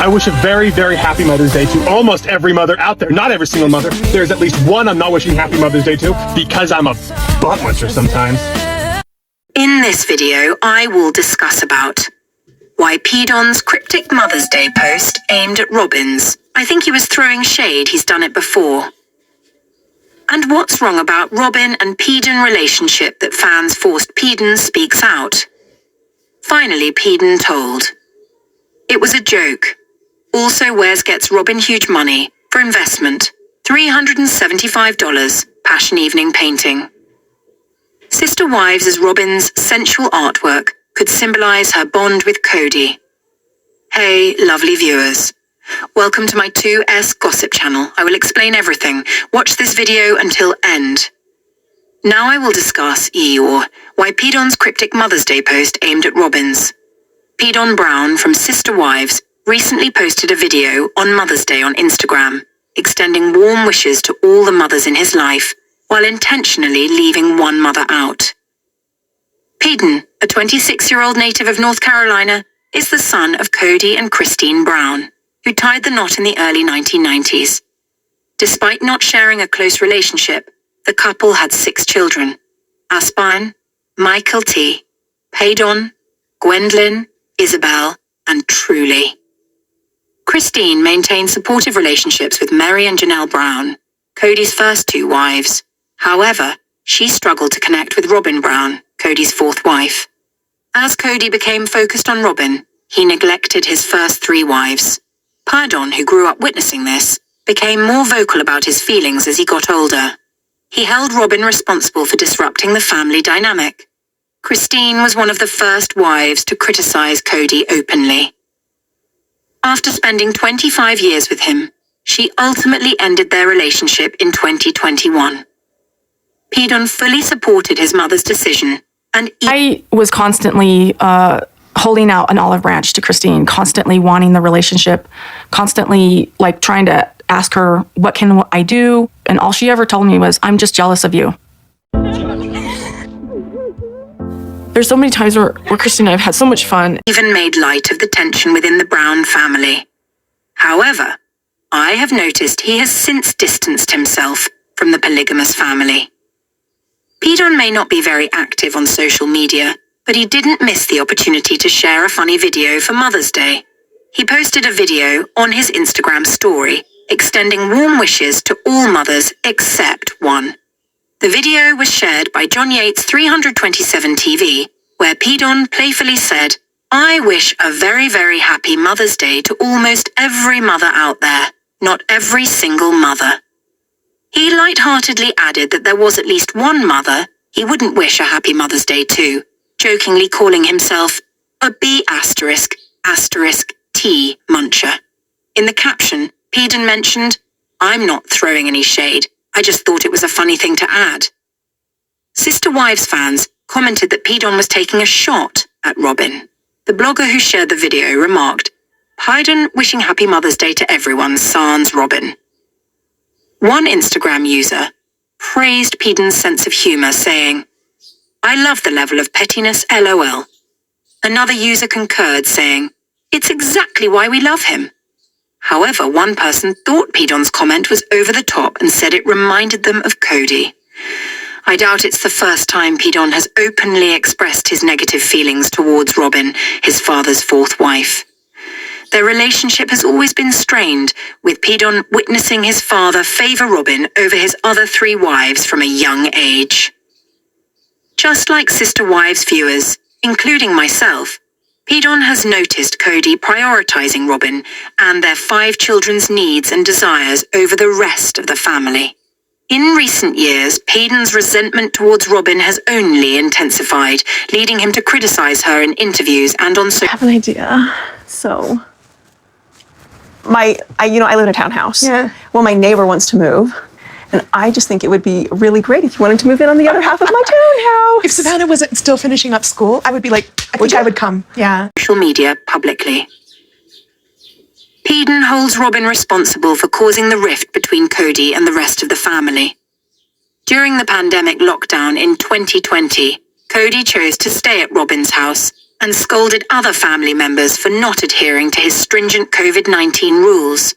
I wish a very, very happy Mother's Day to almost every mother out there. Not every single mother. There's at least one I'm not wishing happy Mother's Day to because I'm a butt muncher sometimes. In this video, I will discuss about why Pedon's cryptic Mother's Day post aimed at Robyn's. I think he was throwing shade, he's done it before. And what's wrong about Robyn and Pedon relationship that fans forced Pedon speaks out. Finally, Pedon told. It was a joke. Also, Wes gets Robyn huge money for investment. $375, Passion Evening painting. Sister Wives as Robyn's sensual artwork could symbolize her bond with Kody. Hey, lovely viewers. Welcome to my 2S gossip channel. I will explain everything. Watch this video until end. Now I will discuss why Pedon's cryptic Mother's Day post aimed at Robyn's. Pedon Brown from Sister Wives recently posted a video on Mother's Day on Instagram, extending warm wishes to all the mothers in his life, while intentionally leaving one mother out. Pedon, a 26-year-old native of North Carolina, is the son of Kody and Christine Brown, who tied the knot in the early 1990s. Despite not sharing a close relationship, the couple had 6 children: Aspine, Michael T., Paedon, Gwendolyn, Isabel, and Truly. Christine maintained supportive relationships with Mary and Janelle Brown, Kody's first 2 wives. However, she struggled to connect with Robyn Brown, Kody's 4th wife. As Kody became focused on Robyn, he neglected his first 3 wives. Paedon, who grew up witnessing this, became more vocal about his feelings as he got older. He held Robyn responsible for disrupting the family dynamic. Christine was one of the first wives to criticize Kody openly. After spending 25 years with him, she ultimately ended their relationship in 2021. Pedon fully supported his mother's decision, and I was constantly holding out an olive branch to Christine, constantly wanting the relationship, constantly trying to ask her, what can I do? And all she ever told me was, I'm just jealous of you. There's so many times where Christine and I have had so much fun. Even made light of the tension within the Brown family. However, I have noticed he has since distanced himself from the polygamous family. Pedon may not be very active on social media, but he didn't miss the opportunity to share a funny video for Mother's Day. He posted a video on his Instagram story, extending warm wishes to all mothers except one. The video was shared by John Yates 327 TV, where Pedon playfully said, I wish a very, very happy Mother's Day to almost every mother out there, not every single mother. He lightheartedly added that there was at least one mother he wouldn't wish a happy Mother's Day to, jokingly calling himself a B***T muncher. In the caption, Pedon mentioned, I'm not throwing any shade, I just thought it was a funny thing to add. Sister Wives fans commented that Pedon was taking a shot at Robyn. The blogger who shared the video remarked, Paedon wishing happy Mother's Day to everyone, sans Robyn. One Instagram user praised Pedon's sense of humor, saying, I love the level of pettiness, LOL. Another user concurred, saying, it's exactly why we love him. However, one person thought Pedon's comment was over the top and said it reminded them of Kody. I doubt it's the first time Pedon has openly expressed his negative feelings towards Robyn, his father's 4th wife. Their relationship has always been strained, with Pedon witnessing his father favor Robyn over his other 3 wives from a young age. Just like Sister Wives viewers, including myself, Pedon has noticed Kody prioritizing Robyn and their 5 children's needs and desires over the rest of the family. In recent years, Pedon's resentment towards Robyn has only intensified, leading him to criticize her in interviews and on social. I have an idea. So, I live in a townhouse. Yeah. Well, my neighbor wants to move. And I just think it would be really great if you wanted to move in on the other half of my townhouse. If Savannah wasn't still finishing up school, I would be like, I would come. Yeah. Social media publicly. Pedon holds Robyn responsible for causing the rift between Kody and the rest of the family. During the pandemic lockdown in 2020, Kody chose to stay at Robyn's house, and scolded other family members for not adhering to his stringent COVID-19 rules.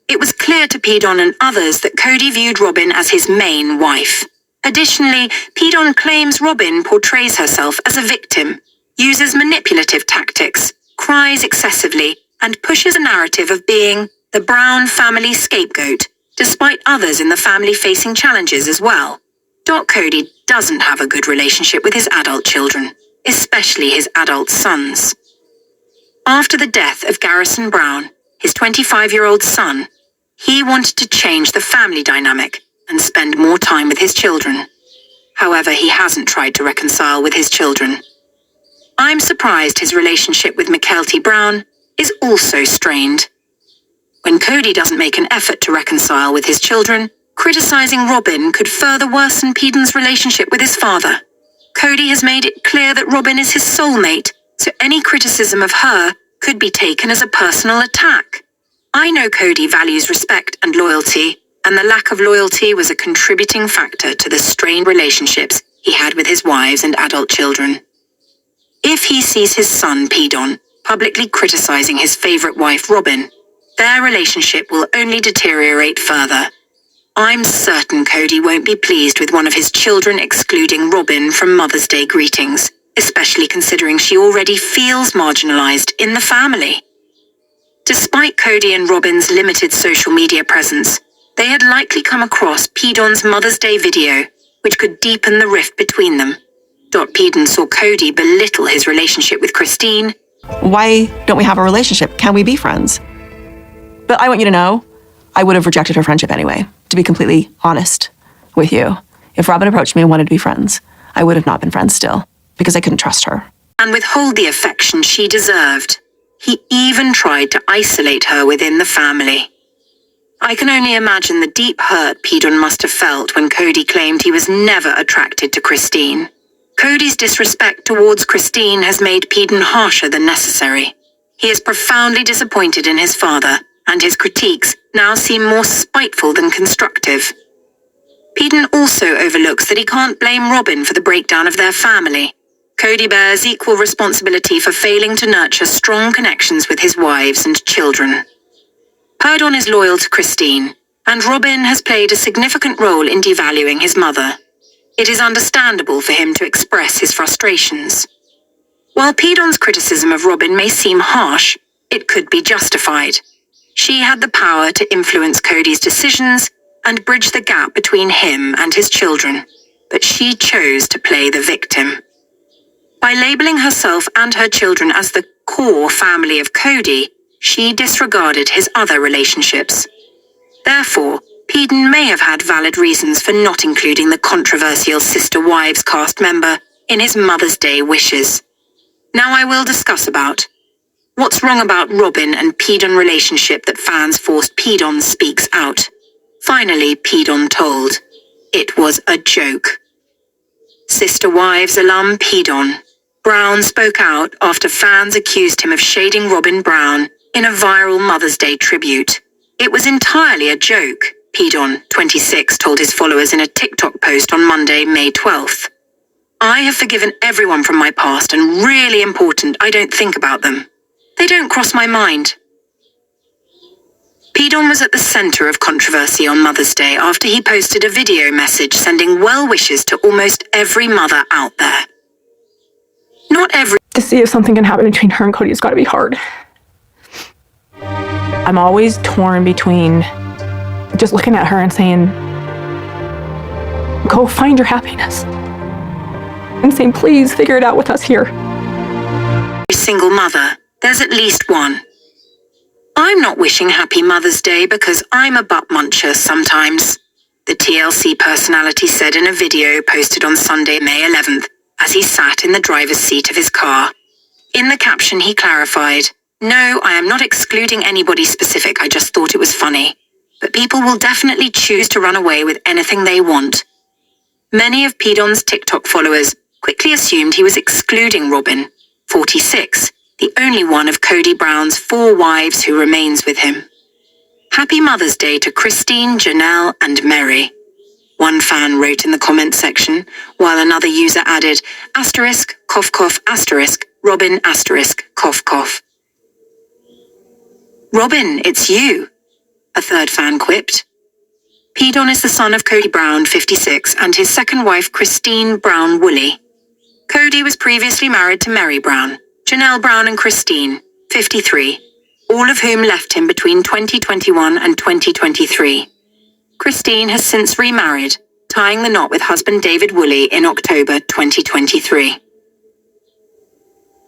It was clear to Pedon and others that Kody viewed Robyn as his main wife. Additionally, Pedon claims Robyn portrays herself as a victim, uses manipulative tactics, cries excessively, and pushes a narrative of being the Brown family scapegoat, despite others in the family facing challenges as well. Kody doesn't have a good relationship with his adult children, especially his adult sons. After the death of Garrison Brown, his 25-year-old son, he wanted to change the family dynamic and spend more time with his children. However, he hasn't tried to reconcile with his children. I'm surprised his relationship with Mykelti Brown is also strained. When Kody doesn't make an effort to reconcile with his children, criticizing Robyn could further worsen Pedon's relationship with his father. Kody has made it clear that Robyn is his soulmate, so any criticism of her could be taken as a personal attack. I know Kody values respect and loyalty, and the lack of loyalty was a contributing factor to the strained relationships he had with his wives and adult children. If he sees his son, Pedon, publicly criticizing his favorite wife, Robyn, their relationship will only deteriorate further. I'm certain Kody won't be pleased with one of his children excluding Robyn from Mother's Day greetings, especially considering she already feels marginalized in the family. Despite Kody and Robyn's limited social media presence, they had likely come across Pedon's Mother's Day video, which could deepen the rift between them. Pedon saw Kody belittle his relationship with Christine. Why don't we have a relationship? Can we be friends? But I want you to know, I would have rejected her friendship anyway, to be completely honest with you. If Robyn approached me and wanted to be friends, I would have not been friends still, because I couldn't trust her. And withhold the affection she deserved. He even tried to isolate her within the family. I can only imagine the deep hurt Pedon must have felt when Kody claimed he was never attracted to Christine. Kody's disrespect towards Christine has made Pedon harsher than necessary. He is profoundly disappointed in his father, and his critiques now seem more spiteful than constructive. Pedon also overlooks that he can't blame Robyn for the breakdown of their family. Kody bears equal responsibility for failing to nurture strong connections with his wives and children. Pedon is loyal to Christine, and Robyn has played a significant role in devaluing his mother. It is understandable for him to express his frustrations. While Pedon's criticism of Robyn may seem harsh, it could be justified. She had the power to influence Kody's decisions and bridge the gap between him and his children, but she chose to play the victim. By labeling herself and her children as the core family of Kody, she disregarded his other relationships. Therefore, Pedon may have had valid reasons for not including the controversial Sister Wives cast member in his Mother's Day wishes. Now I will discuss about what's wrong about Robyn and Pedon relationship that fans forced Pedon speaks out. Finally, Pedon told, it was a joke. Sister Wives alum Pedon Brown spoke out after fans accused him of shading Robyn Brown in a viral Mother's Day tribute. It was entirely a joke, Pedon, 26, told his followers in a TikTok post on Monday, May 12th. I have forgiven everyone from my past, and really important, I don't think about them. They don't cross my mind. Pedon was at the center of controversy on Mother's Day after he posted a video message sending well wishes to almost every mother out there. Not every... To see if something can happen between her and Kody has got to be hard. I'm always torn between just looking at her and saying, go find your happiness. And saying, please figure it out with us here. Every single mother, there's at least one. I'm not wishing Happy Mother's Day because I'm a butt muncher sometimes, the TLC personality said in a video posted on Sunday, May 11th, as he sat in the driver's seat of his car. In the caption, he clarified, no, I am not excluding anybody specific, I just thought it was funny. But people will definitely choose to run away with anything they want. Many of Pedon's TikTok followers quickly assumed he was excluding Robyn, 46, the only one of Kody Brown's 4 wives who remains with him. Happy Mother's Day to Christine, Janelle, and Mary. One fan wrote in the comment section, while another user added, ******, Robyn *, cough cough. Robyn, it's you, a third fan quipped. Pedon is the son of Kody Brown, 56, and his second wife, Christine Brown Woolley. Kody was previously married to Meri Brown, Janelle Brown and Christine, 53, all of whom left him between 2021 and 2023. Christine has since remarried, tying the knot with husband David Woolley in October 2023.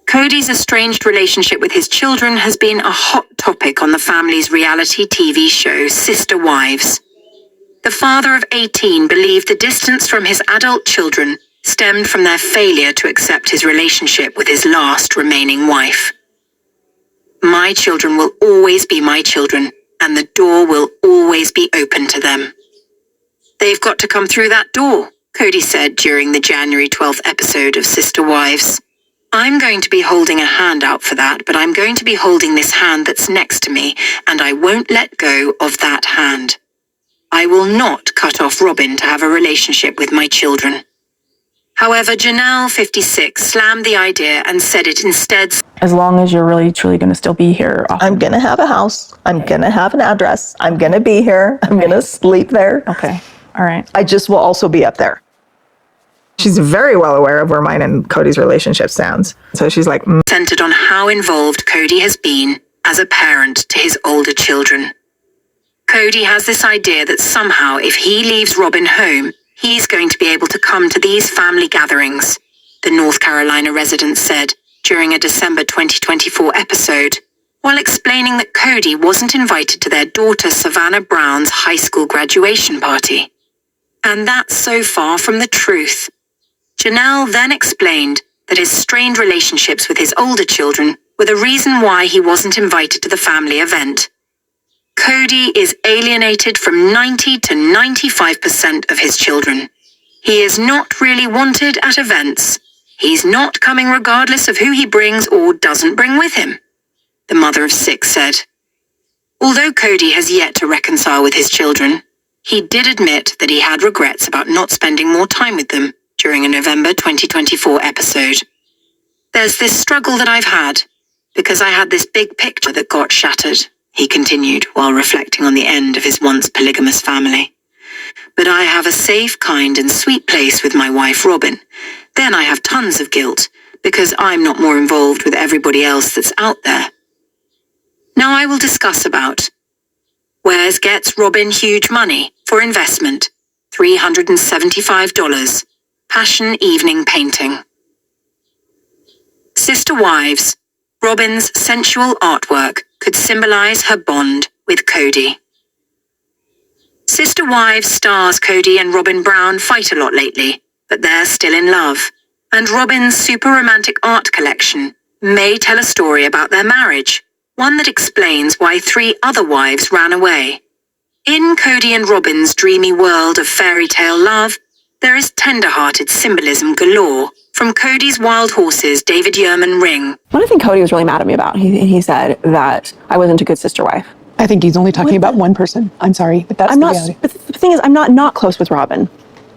Kody's estranged relationship with his children has been a hot topic on the family's reality TV show Sister Wives. The father of 18 believed the distance from his adult children stemmed from their failure to accept his relationship with his last remaining wife. My children will always be my children, and the door will always be open to them. They've got to come through that door, Kody said during the January 12th episode of Sister Wives. I'm going to be holding a hand out for that, but I'm going to be holding this hand that's next to me, and I won't let go of that hand. I will not cut off Robyn to have a relationship with my children. However, Janelle, 56, slammed the idea and said it instead. As long as you're really, truly going to still be here. I'm going to have a house. I'm going to have an address. I'm going to be here. I'm going to sleep there. Okay. All right. I just will also be up there. She's very well aware of where mine and Kody's relationship stands. So she's like, centered on how involved Kody has been as a parent to his older children. Kody has this idea that somehow if he leaves Robyn home, he's going to be able to come to these family gatherings, the North Carolina resident said during a December 2024 episode, while explaining that Kody wasn't invited to their daughter Savannah Brown's high school graduation party. And that's so far from the truth. Janelle then explained that his strained relationships with his older children were the reason why he wasn't invited to the family event. Kody is alienated from 90 to 95% of his children. He is not really wanted at events. He's not coming regardless of who he brings or doesn't bring with him, the mother of 6 said. Although Kody has yet to reconcile with his children, he did admit that he had regrets about not spending more time with them during a November 2024 episode. There's this struggle that I've had because I had this big picture that got shattered, he continued while reflecting on the end of his once polygamous family. But I have a safe, kind and sweet place with my wife Robyn. Then I have tons of guilt because I'm not more involved with everybody else that's out there. Now I will discuss about Where's gets Robyn huge money for investment, $375, passion evening painting. Sister Wives, Robyn's sensual artwork could symbolize her bond with Kody. Sister Wives stars Kody and Robyn Brown fight a lot lately, but they're still in love. And Robyn's super romantic art collection may tell a story about their marriage, one that explains why 3 other wives ran away. In Kody and Robyn's dreamy world of fairy tale love, there is tender-hearted symbolism galore from Kody's Wild Horses David Yurman ring. One thing Kody was really mad at me about, he said that I wasn't a good sister wife. I think he's only talking about one person. I'm sorry, but that's the reality. But the thing is, I'm not close with Robyn.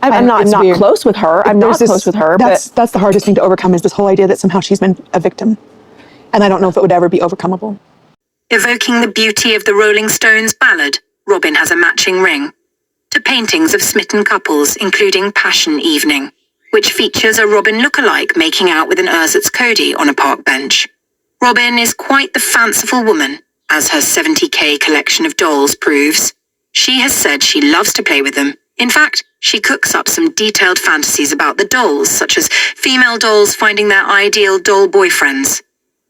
I'm not close with her. I'm not close with her. That's the hardest thing to overcome is this whole idea that somehow she's been a victim. And I don't know if it would ever be overcomeable. Evoking the beauty of the Rolling Stones ballad, Robyn has a matching ring, to paintings of smitten couples, including Passion Evening, which features a Robyn lookalike making out with an ersatz Kody on a park bench. Robyn is quite the fanciful woman, as her 70K collection of dolls proves. She has said she loves to play with them. In fact, she cooks up some detailed fantasies about the dolls, such as female dolls finding their ideal doll boyfriends.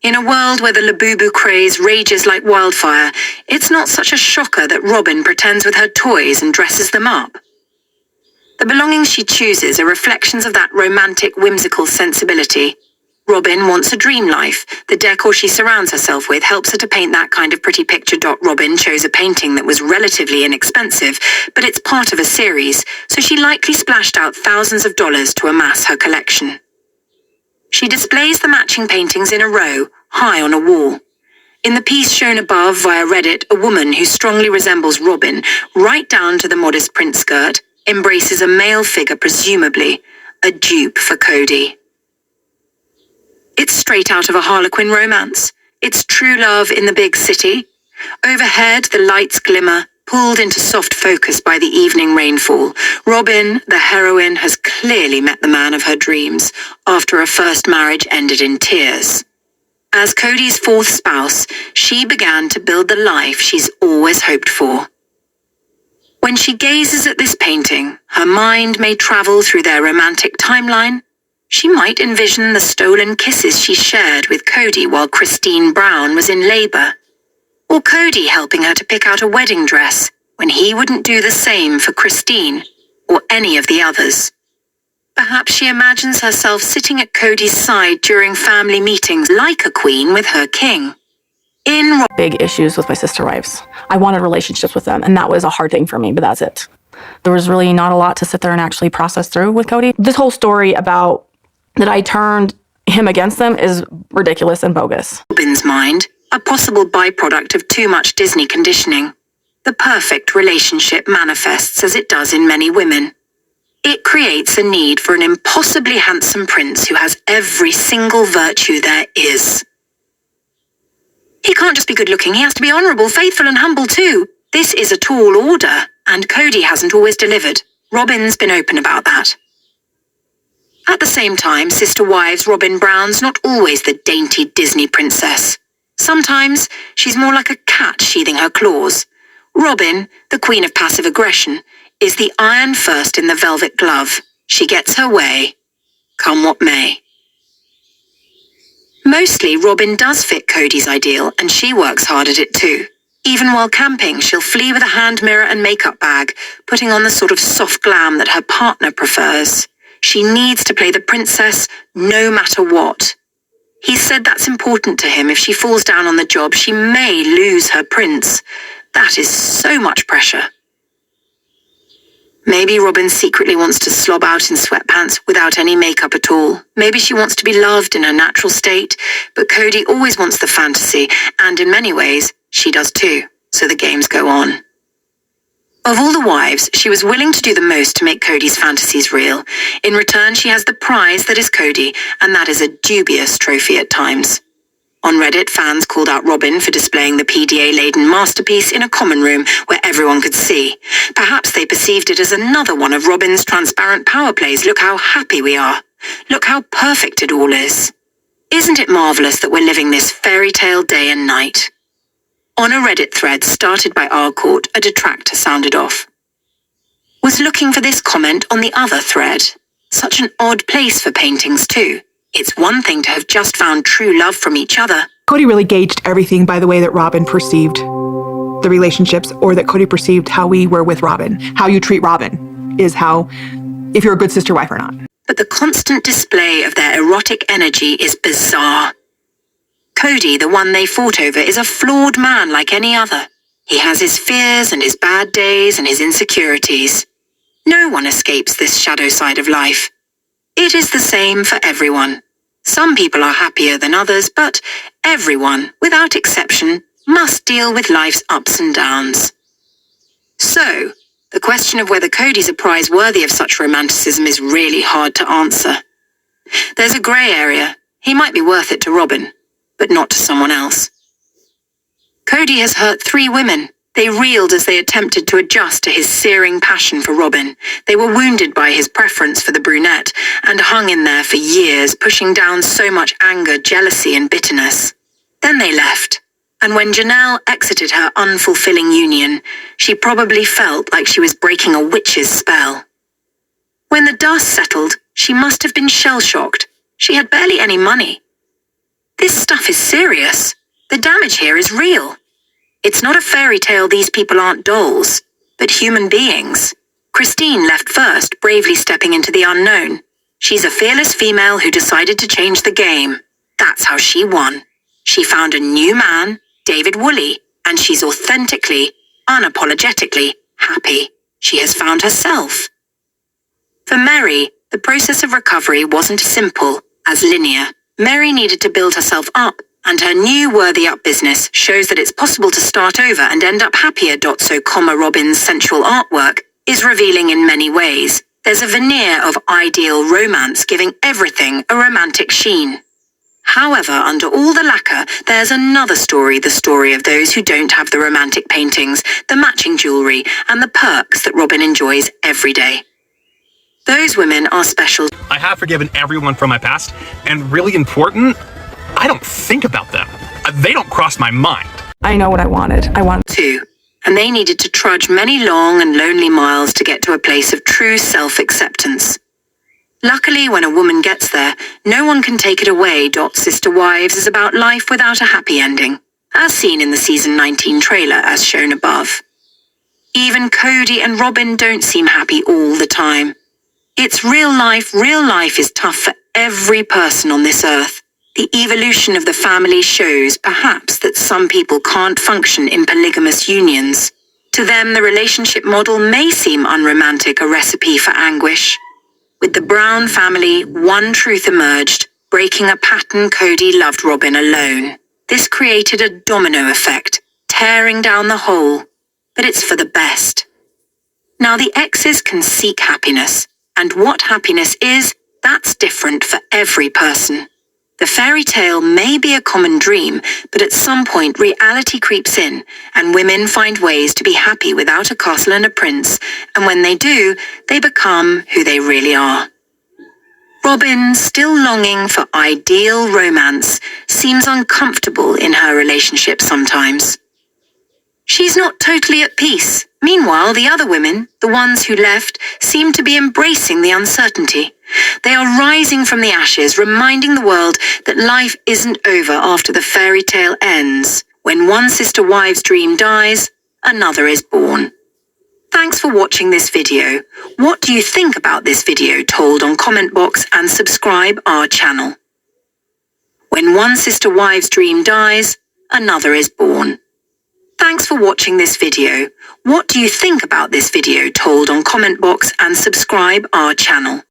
In a world where the Labubu craze rages like wildfire, it's not such a shocker that Robyn pretends with her toys and dresses them up. The belongings she chooses are reflections of that romantic, whimsical sensibility. Robyn wants a dream life. The decor she surrounds herself with helps her to paint that kind of pretty picture. Robyn chose a painting that was relatively inexpensive, but it's part of a series, so she likely splashed out thousands of dollars to amass her collection. She displays the matching paintings in a row, high on a wall. In the piece shown above via Reddit, a woman who strongly resembles Robyn, right down to the modest print skirt, embraces a male figure, presumably a dupe for Kody. It's straight out of a Harlequin romance. It's true love in the big city. Overhead, the lights glimmer, pulled into soft focus by the evening rainfall. Robyn, the heroine, has clearly met the man of her dreams after a first marriage ended in tears. As Kody's fourth spouse, she began to build the life she's always hoped for. When she gazes at this painting, her mind may travel through their romantic timeline. She might envision the stolen kisses she shared with Kody while Christine Brown was in labor. Or Kody helping her to pick out a wedding dress when he wouldn't do the same for Christine or any of the others. Perhaps she imagines herself sitting at Kody's side during family meetings like a queen with her king. Big issues with my sister wives. I wanted relationships with them, and that was a hard thing for me, but that's it. There was really not a lot to sit there and actually process through with Kody. This whole story about that I turned him against them is ridiculous and bogus. Robyn's mind, a possible byproduct of too much Disney conditioning. The perfect relationship manifests as it does in many women. It creates a need for an impossibly handsome prince who has every single virtue there is. He can't just be good looking, he has to be honourable, faithful and humble too. This is a tall order, and Kody hasn't always delivered. Robyn's been open about that. At the same time, sister wives Robyn Brown's not always the dainty Disney princess. Sometimes she's more like a cat sheathing her claws. Robyn, the queen of passive aggression, is the iron first in the velvet glove. She gets her way, come what may. Mostly, Robyn does fit Kody's ideal, and she works hard at it too. Even while camping, she'll flee with a hand mirror and makeup bag, putting on the sort of soft glam that her partner prefers. She needs to play the princess no matter what. He said that's important to him. If she falls down on the job, she may lose her prince. That is so much pressure. Maybe Robyn secretly wants to slob out in sweatpants without any makeup at all. Maybe she wants to be loved in her natural state, but Kody always wants the fantasy, and in many ways, she does too, so the games go on. Of all the wives, she was willing to do the most to make Kody's fantasies real. In return, she has the prize that is Kody, and that is a dubious trophy at times. On Reddit, fans called out Robyn for displaying the PDA-laden masterpiece in a common room where everyone could see. Perhaps they perceived it as another one of Robyn's transparent power plays. Look how happy we are. Look how perfect it all is. Isn't it marvelous that we're living this fairy tale day and night? On a Reddit thread started by Court, a detractor sounded off. Was looking for this comment on the other thread. Such an odd place for paintings too. It's one thing to have just found true love from each other. Kody really gauged everything by the way that Robyn perceived the relationships, or that Kody perceived how we were with Robyn. How you treat Robyn is how, if you're a good sister wife or not. But the constant display of their erotic energy is bizarre. Kody, the one they fought over, is a flawed man like any other. He has his fears and his bad days and his insecurities. No one escapes this shadow side of life. It is the same for everyone. Some people are happier than others, but everyone, without exception, must deal with life's ups and downs. So, the question of whether Kody's a prize worthy of such romanticism is really hard to answer. There's a grey area. He might be worth it to Robyn, but not to someone else. Kody has hurt 3 women. They reeled as they attempted to adjust to his searing passion for Robyn. They were wounded by his preference for the brunette and hung in there for years, pushing down so much anger, jealousy, and bitterness. Then they left, and when Janelle exited her unfulfilling union, she probably felt like she was breaking a witch's spell. When the dust settled, she must have been shell-shocked. She had barely any money. This stuff is serious. The damage here is real. It's not a fairy tale. These people aren't dolls, but human beings. Christine left first, bravely stepping into the unknown. She's a fearless female who decided to change the game. That's how she won. She found a new man, David Woolley, and she's authentically, unapologetically happy. She has found herself. For Meri, the process of recovery wasn't as simple as linear. Meri needed to build herself up, and her new Worthy Up business shows that it's possible to start over and end up happier. So, Robyn's sensual artwork is revealing in many ways. There's a veneer of ideal romance giving everything a romantic sheen. However, under all the lacquer, there's another story, the story of those who don't have the romantic paintings, the matching jewelry, and the perks that Robyn enjoys every day. Those women are special. I have forgiven everyone from my past, and really important, I don't think about them. They don't cross my mind. I know what I wanted. I wanted Too, and they needed to trudge many long and lonely miles to get to a place of true self-acceptance. Luckily, when a woman gets there, no one can take it away. Sister Wives is about life without a happy ending, as seen in the season 19 trailer as shown above. Even Kody and Robyn don't seem happy all the time. It's real life is tough for every person on this earth. The evolution of the family shows perhaps that some people can't function in polygamous unions. To them, the relationship model may seem unromantic, a recipe for anguish. With the Brown family, one truth emerged, breaking a pattern. Kody loved Robyn alone. This created a domino effect, tearing down the whole, but it's for the best. Now the exes can seek happiness, and what happiness is, that's different for every person. The fairy tale may be a common dream, but at some point reality creeps in, and women find ways to be happy without a castle and a prince, and when they do, they become who they really are. Robyn, still longing for ideal romance, seems uncomfortable in her relationship sometimes. She's not totally at peace. Meanwhile, the other women, the ones who left, seem to be embracing the uncertainty. They are rising from the ashes, reminding the world that life isn't over after the fairy tale ends. When one sister wives' dream dies, another is born. Thanks for watching this video. What do you think about this video? Told on comment box and subscribe our channel. When one sister wives' dream dies, another is born. Thanks for watching this video. What do you think about this video? Told on comment box and subscribe our channel.